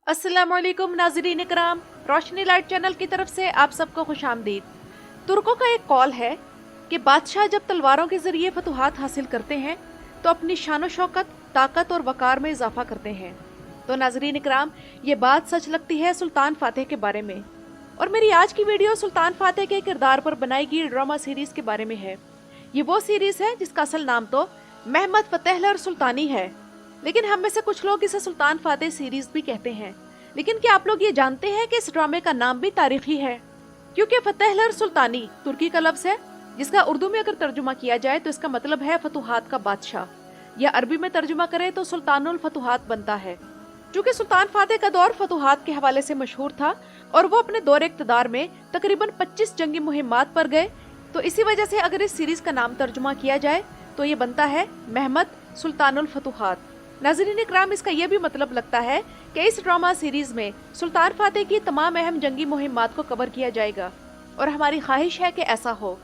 अस्सलाम वालेकुम नाज़रीन इकराम, रोशनी लाइट चैनल की तरफ से आप सबको खुशामदीद। तुर्कों का एक कॉल है कि बादशाह जब तलवारों के जरिए फतुहात हासिल करते हैं तो अपनी शान शौकत, ताकत और वकार में इजाफा करते हैं। तो नाज़रीन इकराम, ये बात सच लगती है सुल्तान फातेह के बारे में। और मेरी आज की वीडियो सुल्तान फातेह के किरदार पर बनाई गई ड्रामा सीरीज के बारे में है। ये वो सीरीज है जिसका असल नाम तो महमद फतेहलर सुल्तानी है, लेकिन हम में से कुछ लोग इसे सुल्तान फातेह सीरीज भी कहते हैं। लेकिन क्या आप लोग ये जानते हैं कि इस ड्रामे का नाम भी तारीखी है? क्योंकि फतेहलर सुल्तानी तुर्की का लफ्ज है, जिसका उर्दू में अगर तर्जुमा किया जाए तो इसका मतलब है फतुहात का बादशाह, या अरबी में तर्जुमा करें तो सुल्तानुल फतुहात बनता है। चूंकि सुल्तान फातेह का दौर फतुहात के हवाले से मशहूर था और वो अपने दौर इक़्तिदार में तकरीबन 25 जंगी मुहिम्मात पर गए, तो इसी वजह से अगर इस सीरीज का नाम तर्जुमा किया जाए तो ये बनता है महमद सुल्तानुल फतुहात। नाज़रीन इकराम, इसका यह भी मतलब लगता है कि इस ड्रामा सीरीज में सुल्तान फातेह की तमाम अहम जंगी मुहिम्मात को कवर किया जाएगा, और हमारी ख्वाहिश है कि ऐसा हो।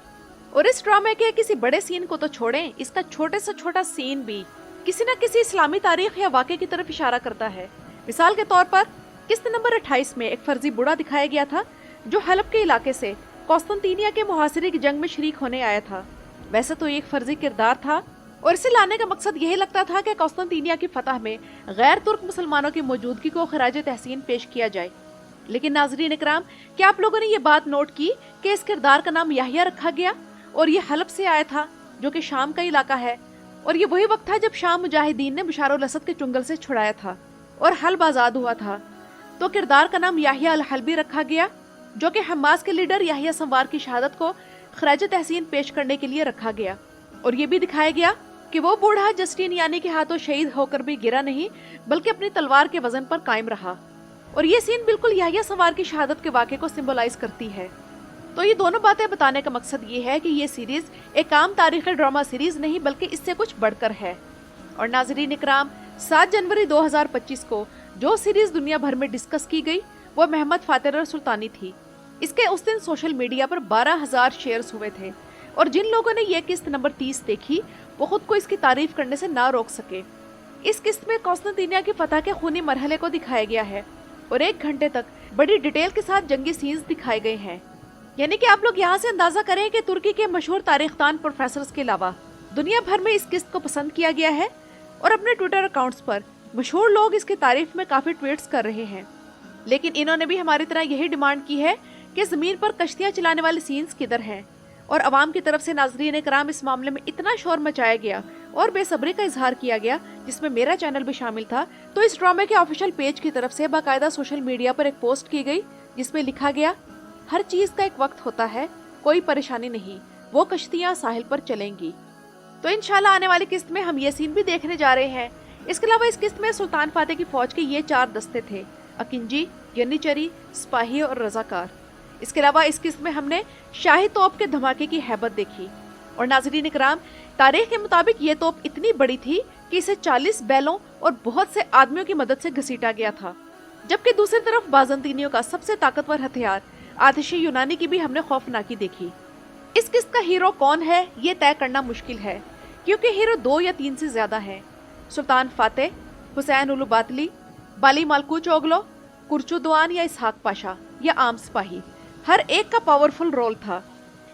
और इस ड्रामे के किसी बड़े सीन को तो छोड़ें, इसका छोटे से छोटा सीन भी किसी न किसी इस्लामी तारीख या वाक़े की तरफ इशारा करता है। मिसाल के तौर पर किस्त नंबर 28 में एक फर्जी बूढ़ा दिखाया गया था जो हलब के इलाके से कौस्तंतीनिया के मुहासिरे की जंग में शरीक होने आया था। वैसे तो ये एक फर्जी किरदार था और इसे लाने का मकसद यही लगता था कि कौस्तंतीनिया की फतह में गैर तुर्क मुसलमानों की मौजूदगी को खराज तहसीन पेश किया जाए। लेकिन नाजरीन इकराम, क्या आप लोगों ने ये बात नोट की कि इस किरदार का नाम याहिया रखा गया और ये हलब से आया था, जो कि शाम का इलाका है, और ये वही वक्त था जब शाम मुजाहिदीन ने बशारुल असद के चुंगल से छुड़ाया था और हल्ब आजाद हुआ था। तो किरदार का नाम याहिया अल हल्बी रखा गया, जो कि हमास के लीडर याहिया संवार की शहादत को खराज तहसीन पेश करने के लिए रखा गया। और ये भी दिखाया गया कि वो बूढ़ा जस्टिनियानी के हाथों शहीद होकर भी गिरा नहीं, बल्कि अपनी तलवार के वजन पर कायम रहा। और ये सीन बिल्कुल याहिया संवार की शहादत के वाक़े को सिंबलाइज करती है। तो ये दोनों बातें बताने का मकसद ये है कि ये सीरीज एक आम तारीखी ड्रामा सीरीज नहीं, बल्कि इससे कुछ बढ़कर है। और नाजरीन इकराम, 7 जनवरी 2025 को जो सीरीज दुनिया भर में डिस्कस की गई वो महमद फतेहलर सुल्तानी थी। इसके उस दिन सोशल मीडिया पर 12,000 शेयर्स हुए थे, और जिन लोगों ने ये किस्त नंबर 30 देखी वो खुद को इसकी तारीफ करने से ना रोक सके। इस किस्त में कौस्तंतीनिया की फतह के खूनी मरहले को दिखाया गया है और 1 घंटे तक बड़ी डिटेल के साथ जंगी सीन्स दिखाए गए हैं। यानी कि आप लोग यहाँ से अंदाजा करें कि तुर्की के मशहूर तारीखदान प्रोफेसर्स के अलावा दुनिया भर में इस किस्त को पसंद किया गया है, और अपने ट्विटर अकाउंट्स पर मशहूर लोग इसकी तारीफ में काफी ट्वीट्स कर रहे हैं। लेकिन इन्होंने भी हमारी तरह यही डिमांड की है कि जमीन पर कश्तियां चलाने वाले सीन्स किधर हैं। और अवाम की तरफ से नाजरीन कराम इस मामले में इतना शोर मचाया गया और बेसब्री का इजहार किया गया, जिसमें मेरा चैनल भी शामिल था। तो इस ड्रामे के ऑफिशियल पेज की तरफ से बाकायदा सोशल मीडिया पर एक पोस्ट की गई, जिसमें लिखा गया, हर चीज का एक वक्त होता है, कोई परेशानी नहीं, वो कश्तियां साहिल पर चलेंगी। तो इंशाल्लाह आने वाली किस्त में हम ये सीन भी देखने जा रहे हैं। इसके अलावा इस किस्त में सुल्तान फातेह की फौज के ये 4 दस्ते थे, अकिंजी, यन्नीचरी, सिपाही और रजाकार। इसके अलावा इस किस्त में हमने शाही तोप के धमाके की हैबत देखी। और नाजरीन इकराम, तारीख के मुताबिक ये तोप इतनी बड़ी थी कि इसे 40 बैलों और बहुत से आदमियों की मदद से घसीटा गया था। जबकि दूसरी तरफ बाजंतीनियों का सबसे ताकतवर हथियार आतिशी यूनानी की भी हमने खौफनाकी देखी। इस किस्त का हीरो कौन है ये तय करना मुश्किल है, क्योंकि हीरो 2 या 3 से ज्यादा हैं। सुल्तान फातेह, हुसैन उलू बातली, बाली मालकूच ओगलो, कुर्चुदवान या इसहाक पाशा या आम सिपाही, हर एक का पावरफुल रोल था।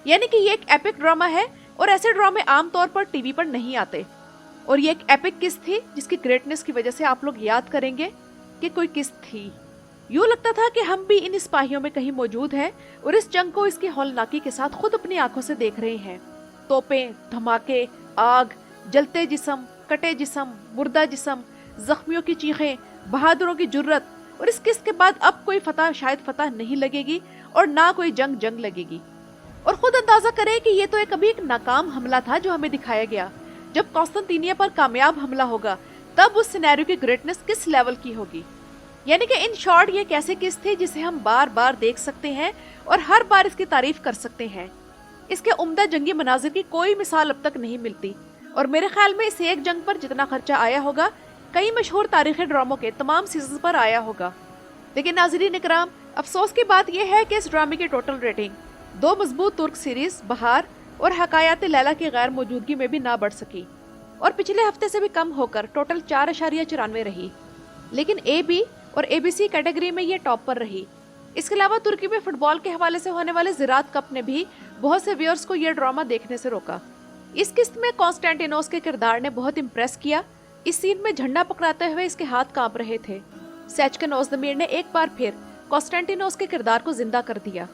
यानी कि ये एक एपिक ड्रामा है, और ऐसे ड्रामे आमतौर पर टीवी पर नहीं आते। और ये एक एपिक किस्त थी जिसकी ग्रेटनेस की वजह से आप लोग याद करेंगे कि कोई किस्त थी। यूँ लगता था कि हम भी इन सिपाहियों में कहीं मौजूद हैं और इस जंग को इसकी हौलनाकी के साथ खुद अपनी आंखों से देख रहे हैं। तोपें, धमाके, आग, जलते जिस्म, कटे जिस्म, मुर्दा जिस्म, जख्मियों की चीखें, बहादुरों की जुर्रत। और इस किस्त के बाद अब कोई फतह शायद फतह नहीं लगेगी और ना कोई जंग लगेगी। और खुद अंदाजा करें कि ये तो एक नाकाम हमला था जो हमें दिखाया गया। जब कौस्तंतीनिया पर कामयाब हमला होगा तब उस सिनेरियो की ग्रेटनेस किस लेवल की होगी। यानी कि इन शॉर्ट ये कैसे किस्त थी जिसे हम बार बार देख सकते हैं और हर बार इसकी तारीफ कर सकते हैं। इसके उम्दा जंगी मनाजिर की कोई मिसाल अब तक नहीं मिलती, और मेरे ख्याल में इस एक जंग पर जितना खर्चा आया होगा कई मशहूर तारीखी ड्रामों के तमाम सीजन पर आया होगा। लेकिन नाज़रीन इकराम, अफसोस की बात यह है कि इस ड्रामे की टोटल रेटिंग 2 मजबूत तुर्क सीरीज बहार और हकायात लैला की गैर मौजूदगी में भी ना बढ़ सकी, और पिछले हफ्ते से भी कम होकर टोटल 4.94 रही। लेकिन AB और ABC कैटेगरी में ये टॉप पर रही। इसके अलावा तुर्की में फुटबॉल के हवाले से होने वाले ज़िरात कप ने भी बहुत से व्यूअर्स को यह ड्रामा देखने से रोका। इस किस्त में कॉन्स्टेंटिनोस के किरदार ने बहुत इम्प्रेस किया। इस सीन में झंडा पकड़ाते हुए इसके हाथ कांप रहे थे। सेचकन ओज़दमिर ने एक बार फिर कॉन्स्टेंटिनोस के किरदार को जिंदा कर दिया।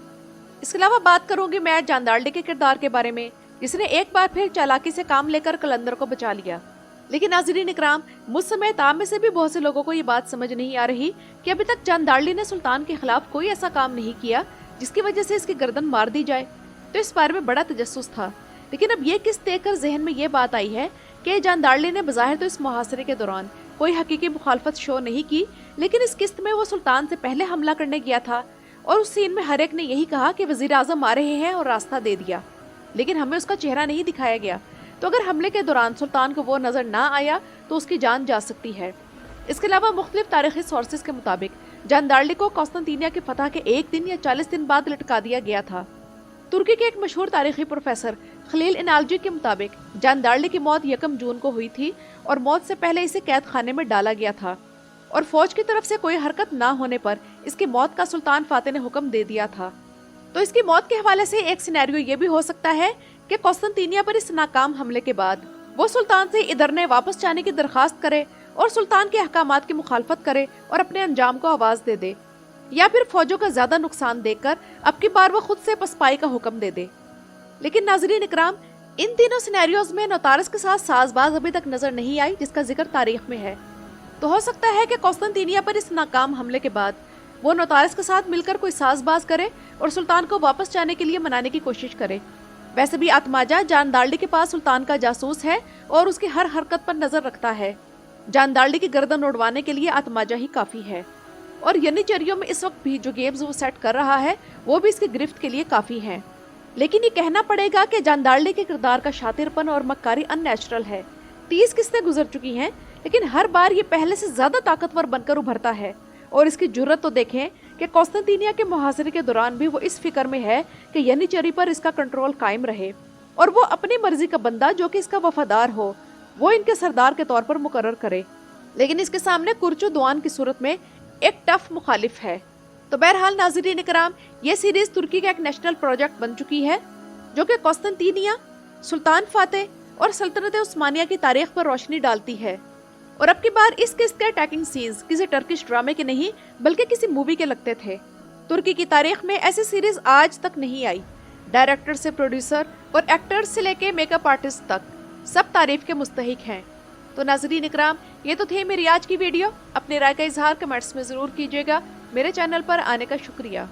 इसके अलावा बात करूंगी मैं जानदार्ली के किरदार के बारे में, जिसने एक बार फिर चालाकी से काम लेकर कलंदर को बचा लिया। लेकिन नाज़रीन इकराम, मुझ समेत आप में से भी बहुत से लोगों को ये बात समझ नहीं आ रही कि अभी तक जानदार्ली ने सुल्तान के खिलाफ कोई ऐसा काम नहीं किया जिसकी वजह से इसकी गर्दन मार दी जाए। तो इस बारे में बड़ा तजस्सुस था। लेकिन अब ये किस्त देखकर जहन में ये बात आई है कि जानदार्ली ने बज़ाहिर तो इस मुहासरे के दौरान कोई हकीकी मुखालफत शो नहीं की, लेकिन इस किस्त में वो सुल्तान से पहले हमला करने गया था और उस सीन में हर एक ने यही कहा कि वज़ीर आज़म आ रहे हैं और रास्ता दे दिया, लेकिन हमें उसका चेहरा नहीं दिखाया गया। तो अगर हमले के दौरान सुल्तान को वो नजर ना आया तो उसकी जान जा सकती है। इसके अलावा मुख्तलिफ तारीखी सोर्सेज के मुताबिक जानदार्ली को कॉन्स्टेंटिनिया की फतह के 1 दिन या 40 दिन बाद लटका दिया गया था। तुर्की के एक मशहूर तारीखी प्रोफेसर खलील इनालजी के मुताबिक जानदार्ली की मौत 1 जून को हुई थी और मौत से पहले इसे कैद खाने में डाला गया था और फौज की तरफ से कोई हरकत ना होने पर इसकी मौत का सुल्तान फातिह ने हुक्म दे दिया था। तो इसकी मौत के हवाले से एक सिनेरियो ये भी हो सकता है कि कॉन्स्टेंटिनिया पर इस नाकाम हमले के बाद वो सुल्तान से इधरने वापस जाने की दरखास्त करे और सुल्तान के अहकामात की मुखालफत करे और अपने अंजाम को आवाज दे दे, या फिर फौजों का ज्यादा नुकसान देखकर अब की बार वो खुद से पसपाई का हुक्म दे दे। लेकिन नाज़रीन इकराम, इन तीनों सिनेरियोज में नोतारस के साथ साजबाज अभी तक नजर नहीं आई जिसका जिक्र तारीख में है। तो हो सकता है कि कॉन्स्टेंटिनिया पर इस नाकाम हमले के बाद वो नोतारस के साथ मिलकर कोई साजबाज करे और सुल्तान को वापस जाने के लिए मनाने की कोशिश करे। वैसे भी आत्माजा जानदार्ली के पास सुल्तान का जासूस है और उसकी हर हरकत पर नजर रखता है। जानदार्ली की गर्दन उड़वाने के लिए आत्माजा ही काफी है और यनिचरियों में इस वक्त भी जो गेम्स वो सेट कर रहा है वो भी इसकी गिरफ्त के लिए काफी है। लेकिन ये कहना पड़ेगा कि जानदार्ली के किरदार का शातिरपन और मक्कारी अननेचुरल है। 30 किस्तें गुजर चुकी हैं, लेकिन हर बार ये पहले से ज्यादा ताकतवर बनकर उभरता है। और इसकी जुर्रत तो देखें कि कॉन्स्टेंटिनिया के मुहासरे के दौरान भी वो इस फिक्र में है कि यनिचरी पर इसका कंट्रोल कायम रहे और वो अपनी मर्जी का बंदा जो कि इसका वफादार हो वो इनके सरदार के तौर पर मुकर्रर करे। लेकिन इसके सामने कुर्चु दुआन की सूरत में एक टफ मुखालिफ है। तो बहरहाल नाज़रीन इकराम, ये सीरीज तुर्की का एक नेशनल प्रोजेक्ट बन चुकी है जो कि कॉन्स्टेंटिनिया, सुल्तान फातिह और सल्तनत उस्मानिया की तारीख पर रोशनी डालती है। और अब की बार इस किस्त के अटैकिंग सीन्स किसी टर्किश ड्रामे के नहीं बल्कि किसी मूवी के लगते थे। तुर्की की तारीख में ऐसी सीरीज आज तक नहीं आई। डायरेक्टर से प्रोड्यूसर और एक्टर्स से लेके मेकअप आर्टिस्ट तक सब तारीफ के मुस्तहिक हैं। तो नाज़रीन इकराम, ये तो थे मेरी आज की वीडियो। अपनी राय का इजहार कमेंट्स में ज़रूर कीजिएगा। मेरे चैनल पर आने का शुक्रिया।